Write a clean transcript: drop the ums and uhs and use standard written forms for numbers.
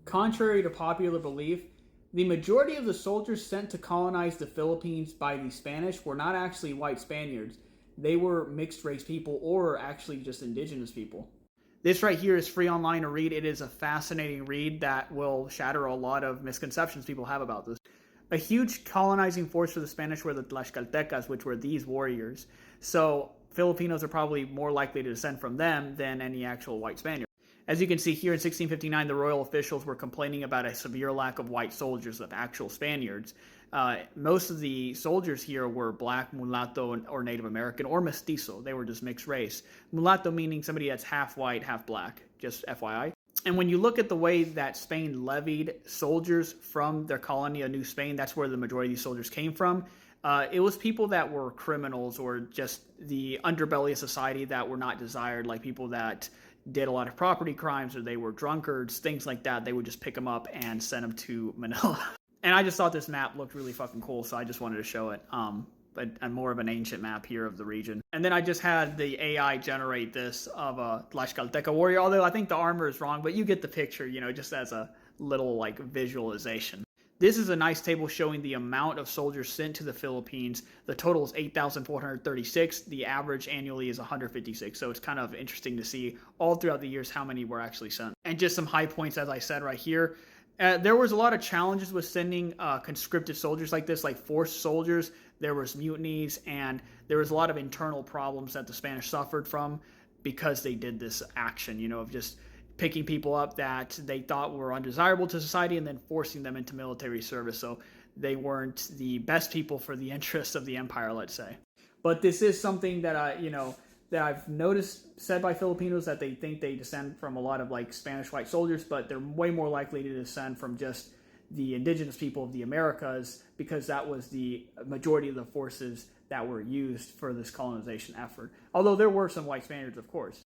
Contrary to popular belief, the majority of the soldiers sent to colonize the Philippines by the Spanish were not actually white Spaniards. They were mixed race people or actually just indigenous people. This right here is free online to read. It is a fascinating read that will shatter a lot of misconceptions people have about this. A huge colonizing force for the Spanish were the Tlaxcaltecas, which were these warriors. So Filipinos are probably more likely to descend from them than any actual white Spaniard. As you can see here in 1659, the royal officials were complaining about a severe lack of white soldiers, of actual Spaniards. Most of the soldiers here were black, mulatto, or Native American, or mestizo. They were just mixed race. Mulatto meaning somebody that's half white, half black, just FYI. And when you look at the way that Spain levied soldiers from their colony of New Spain, that's where the majority of these soldiers came from. It was people that were criminals or just the underbelly of society that were not desired, like people that did a lot of property crimes or they were drunkards, things like that. They would just pick them up and send them to Manila. And I just thought this map looked really fucking cool, so I just wanted to show it. But more of an ancient map here of the region. And then I just had the AI generate this of a Tlaxcalteca warrior, although I think the armor is wrong, but you get the picture, you know, just as a little like visualization. This is a nice table showing the amount of soldiers sent to the Philippines. The total is 8,436. The average annually is 156. So it's kind of interesting to see all throughout the years how many were actually sent. And just some high points, as I said right here. There was a lot of challenges with sending conscripted soldiers like this, like forced soldiers. There was mutinies, and there was a lot of internal problems that the Spanish suffered from because they did this action, you know, of just picking people up that they thought were undesirable to society and then forcing them into military service. So they weren't the best people for the interests of the empire, let's say. But this is something that that I've noticed said by Filipinos, that they think they descend from a lot of like Spanish white soldiers, but they're way more likely to descend from just the indigenous people of the Americas, because that was the majority of the forces that were used for this colonization effort. Although there were some white Spaniards, of course.